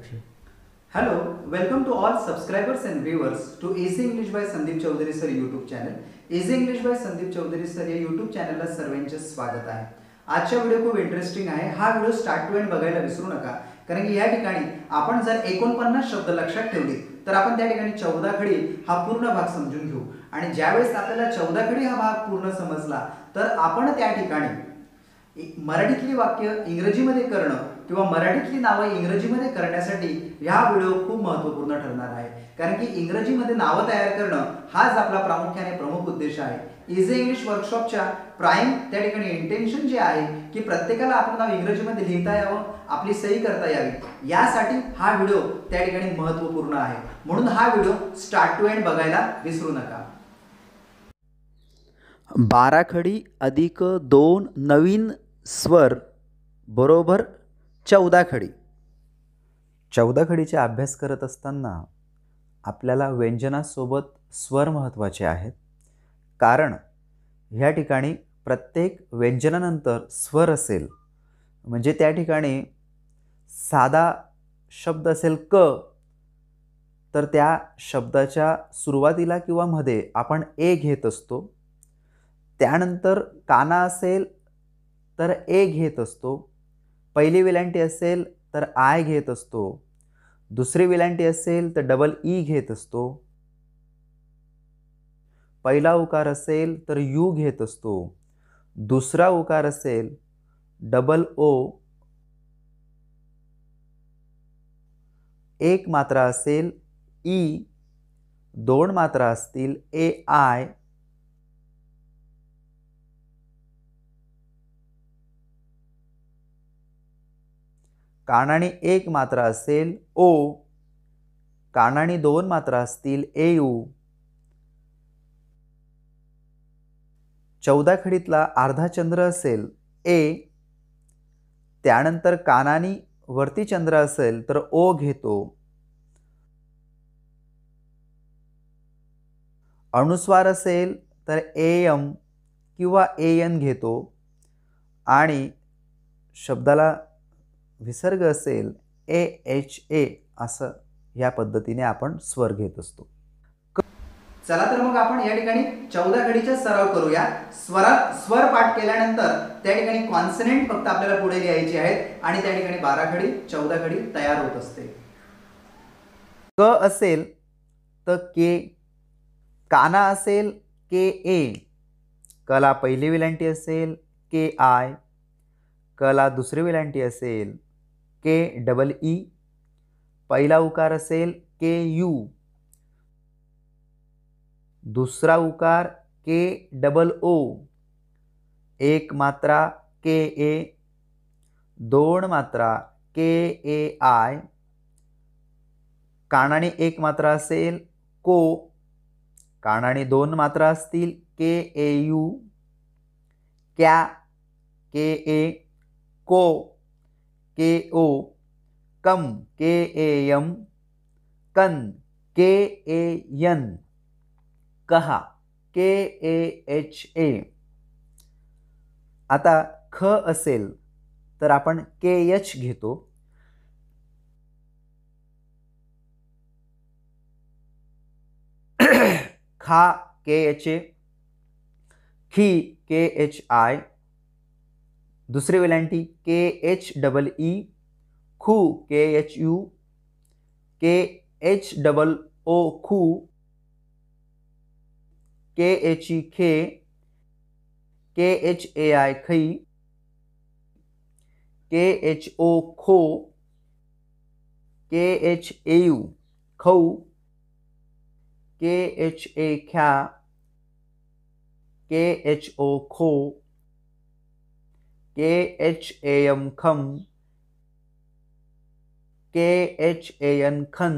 Action. Hello, welcome to all subscribers and viewers to Easy English by Sandeep Chaudhary Sir YouTube channel. Easy English by Sandeep Chaudhary Sir या YouTube चॅनलला सर्वांचे स्वागत आहे. आजचा video खूप interesting आहे. हा व्हिडिओ स्टार्ट टू एंड बघायला विसरू नका, कारण की या ठिकाणी आपण जर 49 शब्द लक्षात ठेवले तर आपण त्या ठिकाणी 14 खडी हा पूर्ण भाग समजून घेऊ. आणि ज्यावेळेस आपल्याला 14 खडी हा भाग पूर्ण समजला तर आपण त्या ठिकाणी मराठीतली वाक्य इंग्रजीमध्ये करणं किंवा मराठीतली नावं इंग्रजीमध्ये करण्यासाठी हा व्हिडिओ खूप महत्त्वपूर्ण ठरणार आहे. कारण की इंग्रजीमध्ये नावं तयार करणं हाच आपला प्रामुख्याने प्रमुख उद्देश आहे. इझी इंग्लिश वर्कशॉपच्या प्राइम त्या ठिकाणी इंटेन्शन जे आहे की प्रत्येकाला आपलं नाव इंग्रजीमध्ये लिहिता यावं, आपली सही करता यावी, यासाठी हा व्हिडिओ त्या ठिकाणी महत्त्वपूर्ण आहे. म्हणून हा व्हिडिओ स्टार्ट टू एंड बघायला विसरू नका. 12 खडी अधिक 2 नवीन स्वर बरोबर 14 खडी. 14 खडीचा अभ्यास करत असताना आपल्याला व्यंजनासोबत स्वर महत्त्वाचे आहेत, कारण ह्या ठिकाणी प्रत्येक व्यंजनानंतर स्वर असेल. म्हणजे त्या ठिकाणी साधा शब्द असेल क, तर त्या शब्दाच्या सुरुवातीला किंवा मध्ये आपण ए घेत असतो. त्यानंतर काना असेल तर ए घेत असतो. पहिली विलांटी असेल तर आय घेत असतो. दुसरी विलांटी असेल तर डबल ई घेत असतो. पहिला उकार असेल तर यू घेत असतो. दुसरा उकार असेल डबल ओ. एक मात्रा असेल ई. दोन मात्रा असतील ए आय. कानाने एक मात्रा असेल ओ. कानाने दोन मात्रा असतील ए यू. 14 खडीतला अर्धा चंद्र असेल ए. त्यानंतर कानानी वरती चंद्र असेल तर ओ घेतो. अनुस्वार असेल तर एम किंवा एन घेतो. आणि शब्दाला विसर्ग असेल ए एच ए, असं या पद्धतीने आपण स्वर घेत असतो. चला तर मग आपण या ठिकाणी 14 खडीचा सराव करूया. स्वर पाठ केल्यानंतर त्या ठिकाणी कॉन्सोनंट फक्त आपल्याला पुढे लिहायचे आहेत आणि त्या ठिकाणी 12 खडी 14 खडी तयार होत असते. क असेल तर के. काना असेल के ए. कला पहिली विलांटी असेल के आय. कला दुसरी विलांटी असेल के डबल ई. पहिला उकार असेल के यू. दुसरा उकार के डबल ओ. एक मात्रा के ए. दोन मात्रा के ए आय. कानाने एक मात्रा असेल को. कानाने दोन मात्रा असतील के ए यू. क्या के ए. को के ओ. कम के ए एम. कन के ए एन. कहा के ए एच ए. आता ख असेल तर आपण के एच घेतो. खा के एच ए. खी के एच आय. दुसरी विलांटी के एच डबल ई. खू के एच यू. के एच डबल ओ खू. के एच ई खे. के एच ए आय खई. के एच ओ खो. के एच ए यू खऊ. के एच ए ख्या. के एच ओ खो. के एच ए एम खम. के एच ए एन खन.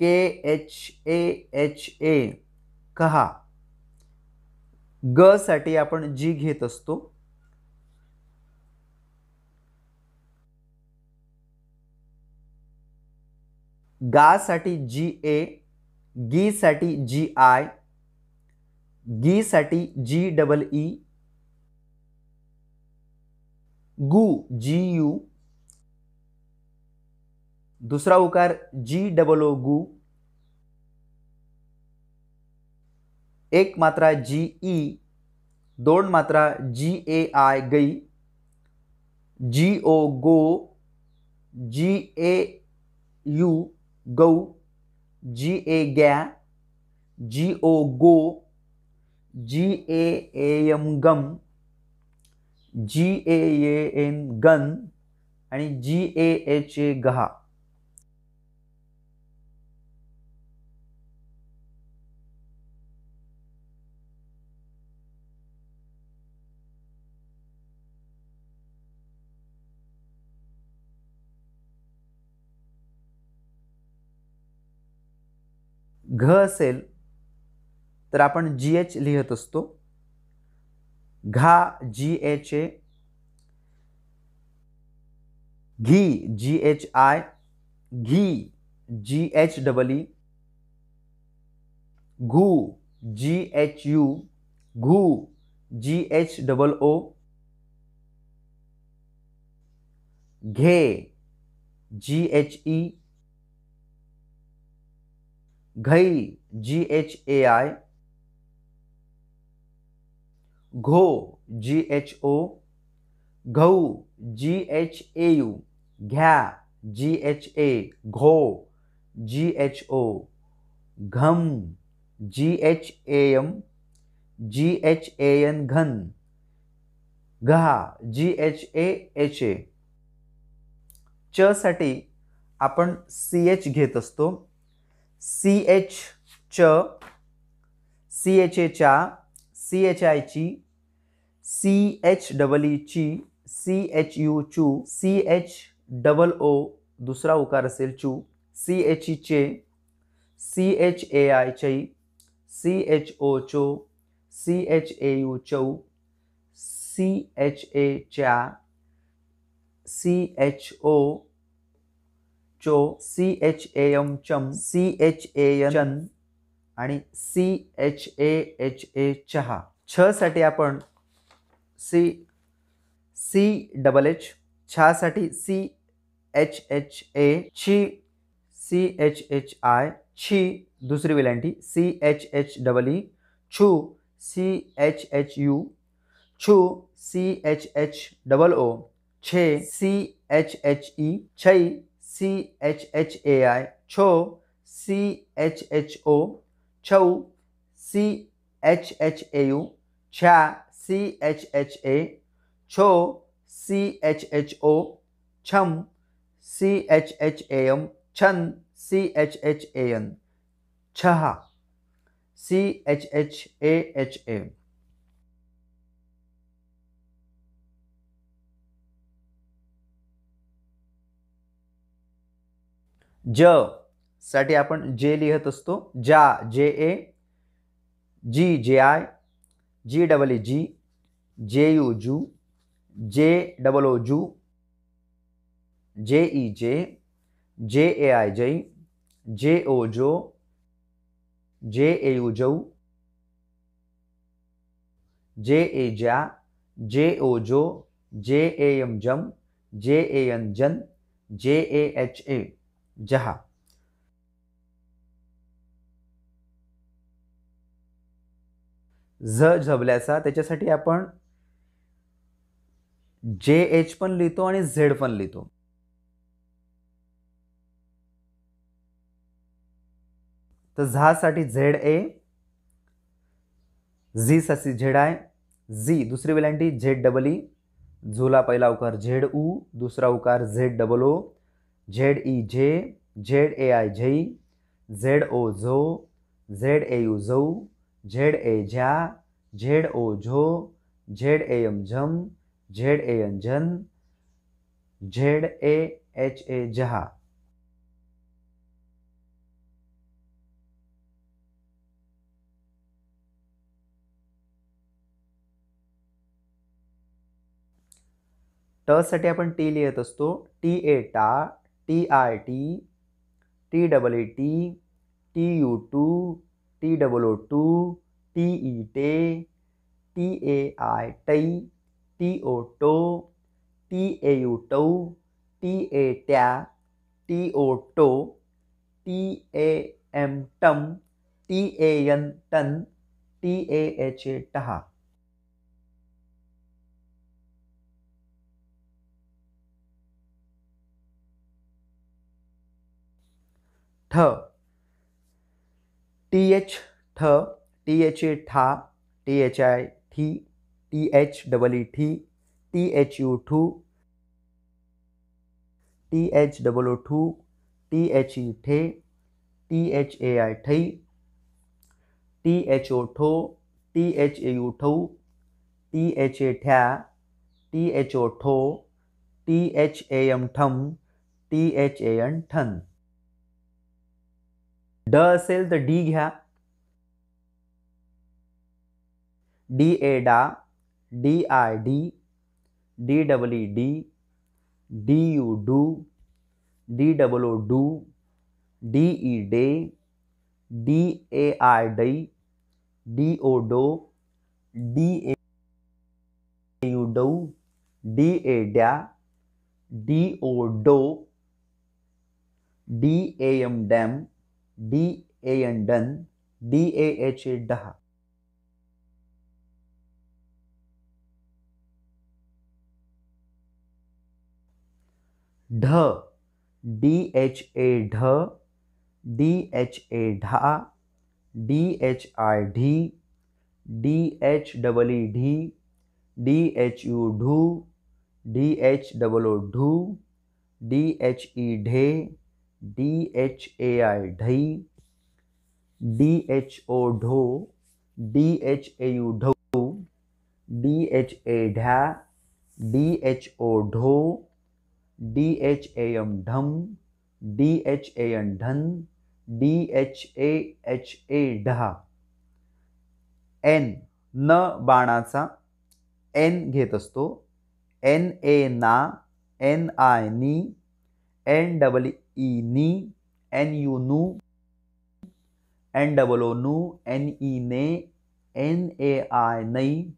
के एच एच ए कहा. ग साठी आपण जी घेत असतो. गा साठी जी ए. गी साठी जी आय. गी साठी जी डबल ई. 'गु' GU, दुसरा उकार जी डबल ओ गु, एक मात्रा जी ई, दोन मात्रा जी ए आय गई, जी ओ गो, जी ए यू गौ, जी ए गॅ, जी ओ गो, जी ए एम गम, जी ए एन गन आणि जी ए एच ए गहा. घ असेल तर आपण जी एच लिहित असतो. घा जी एच ए, घी जी एच आय, घी जी एच डबल ई, घू जी एच यू, घू जी एच डबल ओ, घे जी एच ई, घई जी एच ए आय, घो जी एच ओ, घऊ जी एच ए यू, घ्या G H A, घो G H O, घम G H A M, G H A N घन, घहा जी H A H ए. च साठी आपण सी एच घेत असतो. सी एच च, सी एच ए चा, सी एच आय ची, सी एच डबल ई ची, सी एच यू चू, सी एच डबल ओ दुसरा उकार असेल चू, सी एच ई चे, सी एच ए आय चई, सी एच ओ चो, सी एच ए यू चौ, सी एच ए च्या, सी एच ओ चो, सी एच ए एम चम, सी एच ए एन चन आणि सी एच ए एच ए चहा. छ साठी आपण सी सी डबल एच, छा साठी सी एच एच ए, छी सी एच एच आय, छी दुसरी वेलांटी C H H double E, छू सी एच एच यू, छू C H H double O, छे सी एच एच ई, छै C H H A I, छो सी एच एच ओ, छौ C H H A U, छा C H H A, छो C H H O, छम C H H A M, छन C H H A N, छहा C H H A H ए. ज साठी आपण जे लिहत असतो. जा जे ए, जी जे आय, जी डबल ई जी, जे यू जू, जे डबल ओ जू, जे ई जे, जे ए आय जई, जे ओ जो, जे ए यू जऊ, जे ए जा, जे ओ जो, जे ए एम जम, जे ए एन जन, जे ए एच ए जहा. झ झबल्याचा त्याच्यासाठी आपण जे एच पण लिहितो आणि झेड पण लिहितो. तर झा साठी झेड ए, झी साठी झेड आय, झी दुसरी वेलांटी झेड डबल ई, झूला पहिला उकार झेड ऊ, दुसरा उकार Z double O, Z E झे, झेड ए आय झई, झेड ओ झो, झेड ए यू झौ, झेड ए झा, झेड ओ झो, झेड ए एम झम, झेड ए एन झन, झेड ए एच ए जहा. ट साठी आपण टी लिहित असतो. टी ए टा, टी आय टी, टी डबल ए टी, टी यू टू, टी डबल ओ टू, टी ई टे, टी ए आय टई, टी ओ टो, टी ए यू टौ, टी ए ट्या, TO टो, TAM टम, TAN टन, TAHA टहा. ठ, TH ठ, THA ठा, THI ठी, THEE THU ठू, THOO ठू, THE ठे, THAI ठै, THO ठो, THAU ठौ, THA ठ्या, THO ठो, THAM ठम, THAN ठन. ड असेल तर डी घ्या. DA डा, DID, DEED, DU do, DOO do, DE day, DAI डै, DO डो, DAU डौ, DA डॅ, DO डो, DAM dam, DAN done, DAHA डहा. ढ, DHA ढ, DHA ढा, DHI ढी, DHEE ढी, DHU ढू, DHOO ढू, DHE ढे, DHAI ढै, DHO ढो, DHAU ढौ, DHA ढ्या, DHO ढो, DHAM ढम, DHAN ढन, DHAHA ढहा. N, न बाणाचा N घेत असतो. NA ना, NI नी, NEE नी, NU नू, NOO नू, NE ने, NAI नै,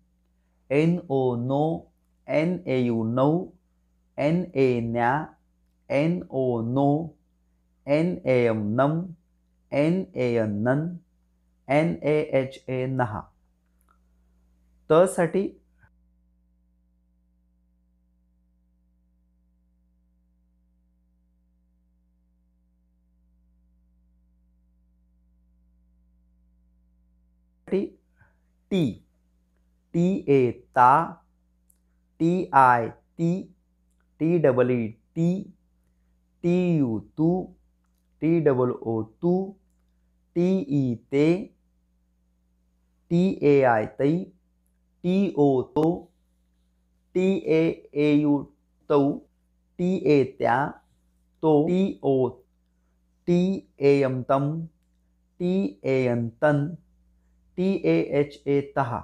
NO नो, NAU नौ, NA न्या, NO नो, NAM नम, NAN नन, NAHA नहा. त साठी टी, TA ता, TI ती, TEE टी, TU तू, TOO तू, TE ते, TAI तै, TO तो, TAAU तौ, TA त्या, तो, TO TAM तम, TAN तन, TAHA तहा.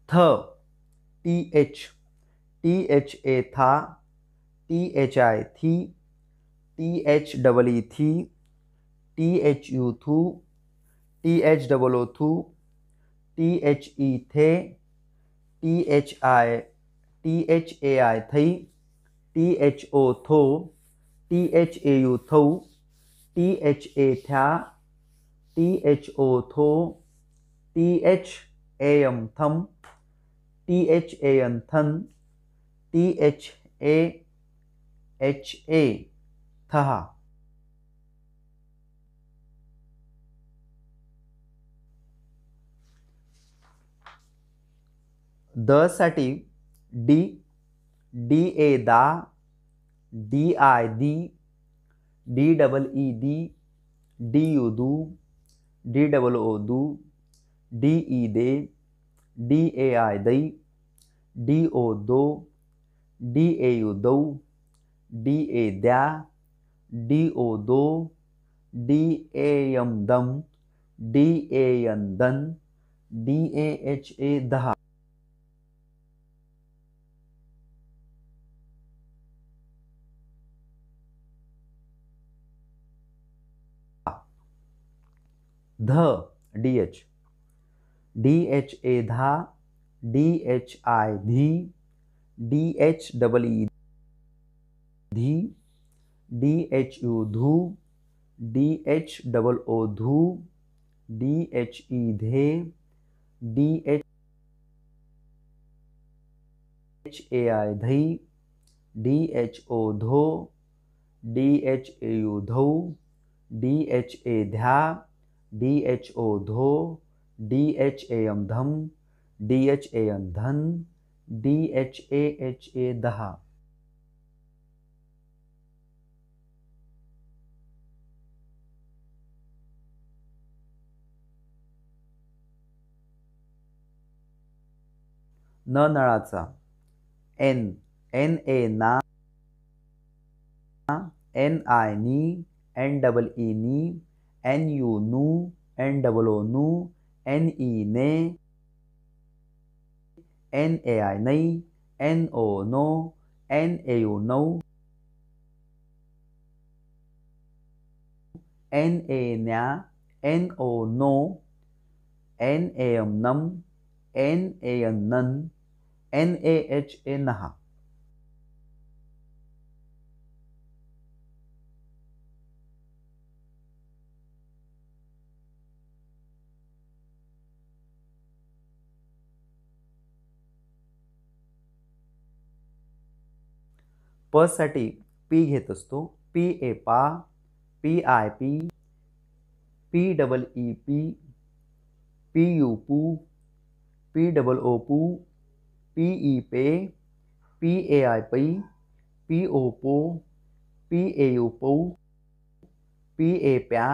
थ, TH, THA था, THI थी, THEE थी, THU थू, THOO थू, THE थे, THAI थै, THO थो, THAU थौ, THA थ्या, THO थो, THAM थम, THAN थन, THAHA थहा. द साठी D, DA दा, DI दी, DEED, DU दू, DOO दू, DE दे, DAI दै, DO दो, DAU दौ, DA द्या, DO दो, DAM दम, DAN दन, DAHA दहा. ध, DH, DHA धा, DHI धी, DHEE धी, DHU धू, DHOO धू, DHE धे, DHAI धई, DHO धो, DHAU धौ, DHA ध्या, DHO धो, DHAM धम, DHAN धन, DHAHA दहा. न नळाचा N, NA ना, NI नी, NEE नी, NU नू, NOO नू, NE ने, NAI नै, NO नो, NAU नौ, NA न्या, NO नो, NAM नम, NAN नन, NAHA नहा. प साठी P घेत असतो. PA पा, PIP, PEEP, PU पू, POO पू, PE पे, PAI पै, PO पो, PAU पौ, PA प्या,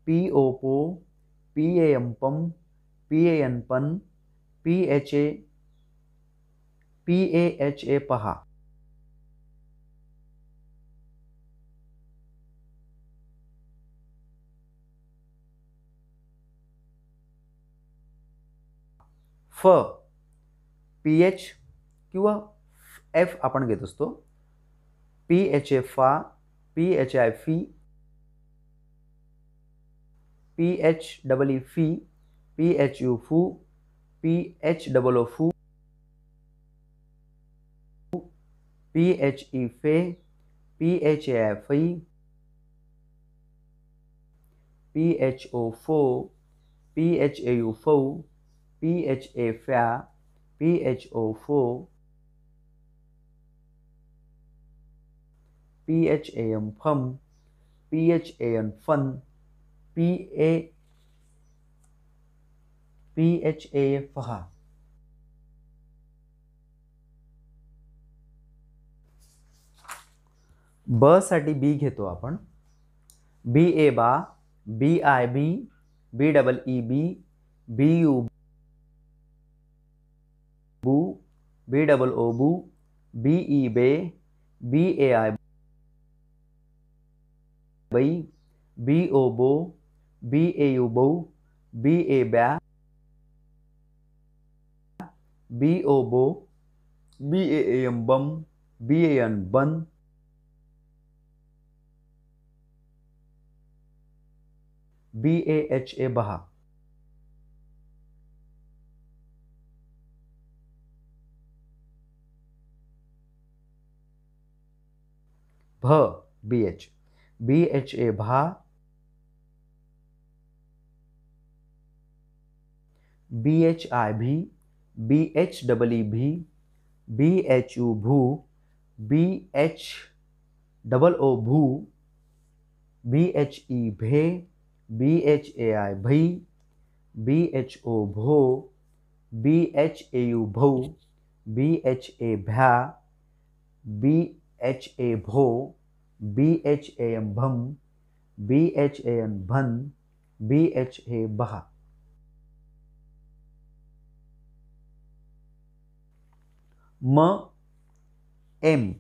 PO पो, PAM पम, PAN पन, PAHA पहा. फ PH किंवा F आपण घेत असतो. PHA फा, PHI fee, PHEE fee, PHU फू, PHOO फू, PHE फे, PHAI फै, PHO फो, PHAU फौ, PHA फ्या, PHO फो, PHAM फम, PHAN फन, PHA फहा. ब साठी B घेतो आपण. BA बा, BIB, BEEB, BU बू, BOO बू, BE बे, BAI बै, BO बो, BAU बौ, BA ब्या, BO बो, BAM बम, BAN बन, BAHA बहा. भ BH, BHA भा, BHI भी, BHEE भी, BHU भू, BHOO भू, BHE भे, BHAI भई, BHO भो, BHAU भौ, BHA भ्या, BHA भो, BHAM भम, BHAN भन, BHA बहा. म M,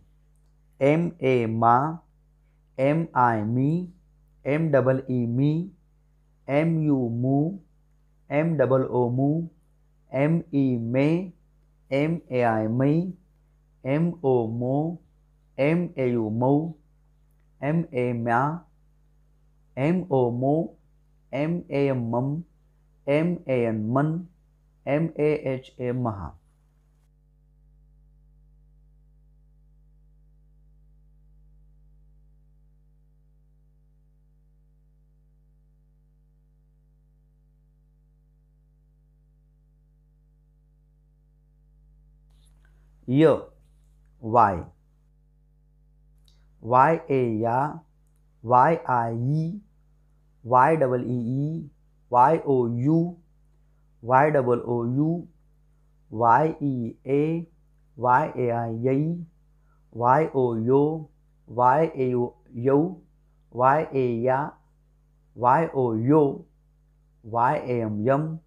MA मा, MI मी, MEE मी, MU मू, MOO मू, ME मे, MAI मै, MO मो, MAU मौ, MA म्या, MO मो, MAM मम, MAN मन, MAHA महा. य वाय. YA या. YIE. YEE. YOU. YOOU. YEA. YAI yai. YOYO. YAO yo. YA या. YOYO. YAM yam.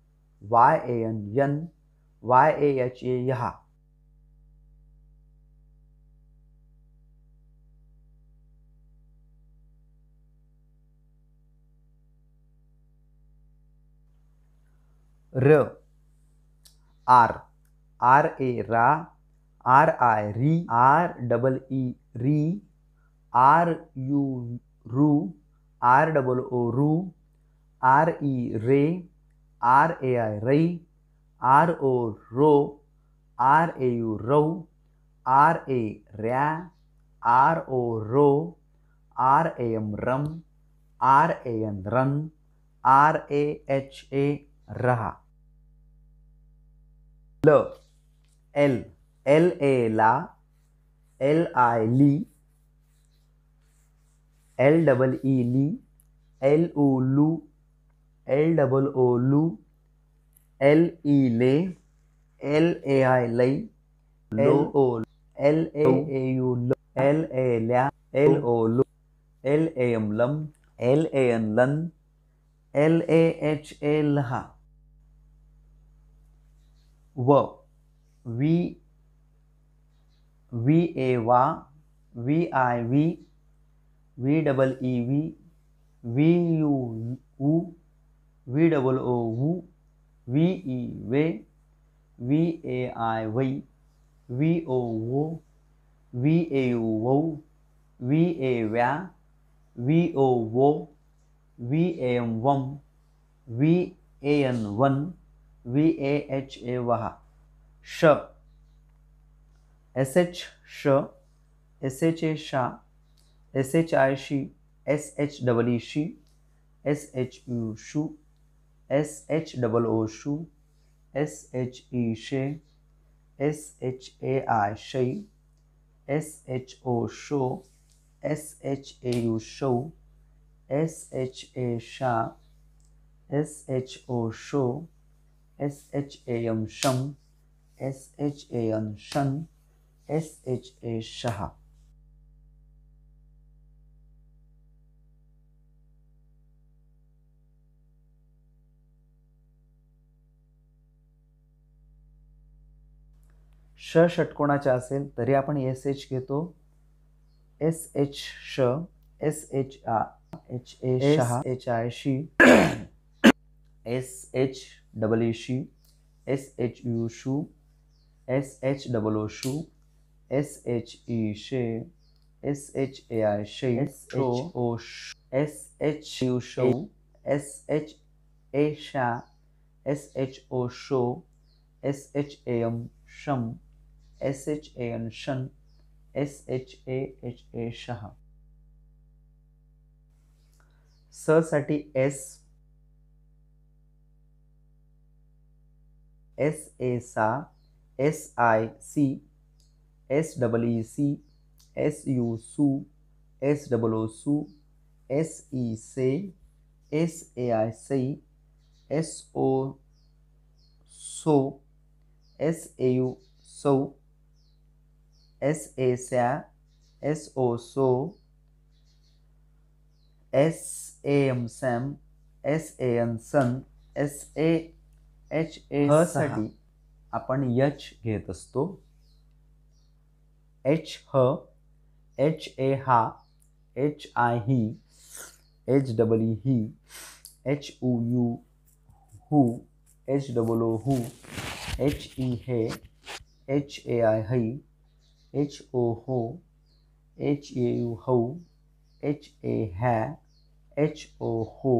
YAN yan. YAHA यहा. र आर. RA रा. RI री. REE री. RU रू. ROO रू. RE रे. RAI रै. RO रो. RAU रौ. RA रॅ. RO रो. RAM रम. RAN रन. RAHA रहा. ल एल. LA ला. LI ली. LEE ली. LU लू. LOO लू. LE ले. LAI लै. LO LAAU लो. LA ल्या. LO लो. LAM लम. LAN लन. LAHA लहा. व VA वा. VI वी. VEEV. VU ऊ. VOO वू. VE वे. VAI वै. VO वो. VAU वौ. VA व्या. VO वो. VAM वम. VAN one. VAHA वहा. श SH श. SHA शा. SHI she. SHEE she. SHU shoe. SHOO shoe. SHE शे. SHAI शै. SHO show. SHAU शौ. SHA शा. SHO show. SHAM शम. SHAN शन. SHA शहा. श षटकोणाचे असेल तरी आपण SH घेतो. SH श. SHA Shah. HI she. SHEE she. SHU shoe. SHOO shoe. SHE शे. SHAI शै. SHO SHU शौ. SHA शा. SHO show. SHAM शम. SHAN शन. SHAHA शहा. स साठी S. SA सा. SIC. SEEC. SU सू. SOO सू. SE से. SAI सै. SO so. SAU सौ. SA स्या. SO so. SAM Sam. SAN सन. SAHA साठी आपण H घेत असतो. H ह. HA हा. HI he. HEE he. HUU who. HOO who. HE हे. HAI है. HO हो. HAU हौ. HA है. HO हो.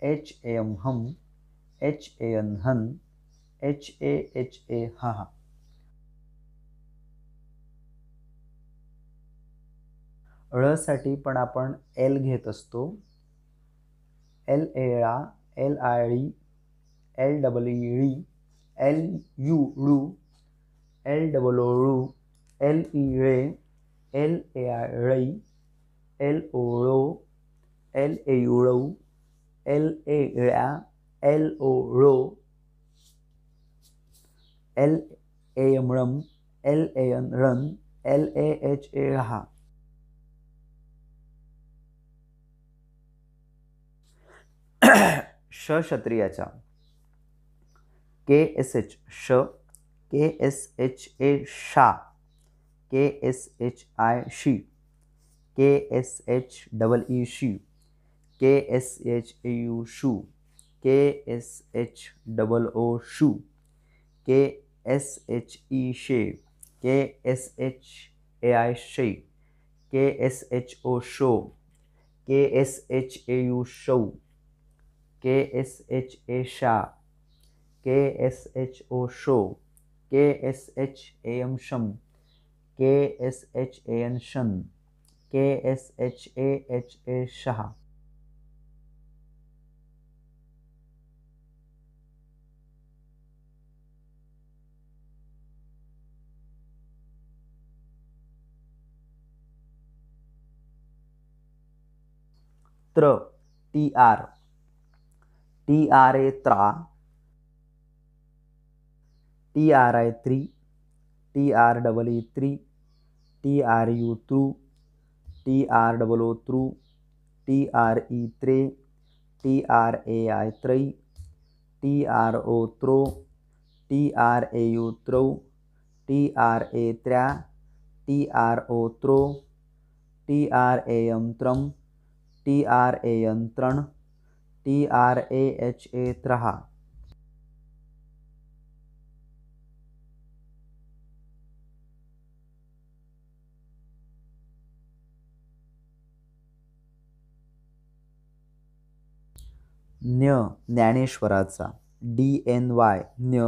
HAM हम. HAN हन. HAHA हा. ळ साठी पण आपण L घेत असतो. L एळा, L आळी, L डबल इळी, L यू ळू, L डबल ओळू, L इळे, L एळई, L ओळो, L एयुळऊ, L एळ्या, L ओळो, L एयमळम, L एयनरण, L एच एळहा. श क्षत्रियाचा KSH श, KSHA शा, KSHI शी, KSHEE शी, KSHAU शू, KSHOO शू, KSHE शे, KSHAI शे, KSHO शो, KSHAU शौ, KSHA शा, KSHO शो, KSHAM शम, KSHAN शन, KSHAHA शहा. त्र TR, TRA त्रा, TRI त्री, TREE त्री, TRU true, TROO true, TRE त्रे, TRAI त्रै, TRO throw, TRAU त्रौ, TRA त्र्या, TRO throw, TRAM त्रम, TRAN त्रण, TRAHA त्रहा. न्य ज्ञानेश्वराचा DNY न्य,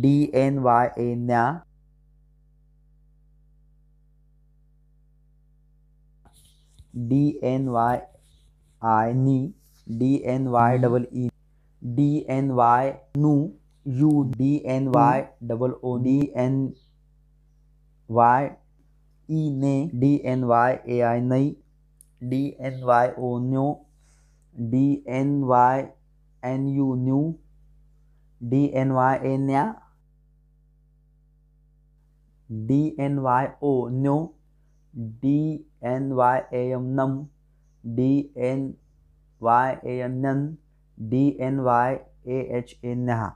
DNYA न्या, DNYI नी, DNYEE, DNY नू, यू, DNYOO, DNYE ने, DNYAI नै, DNYO न्यो, DNYNU न्यू, DNYA न्या, DNYO न्यो, DNYAM नम, DNYAN नन, DNYAHA न्याहा.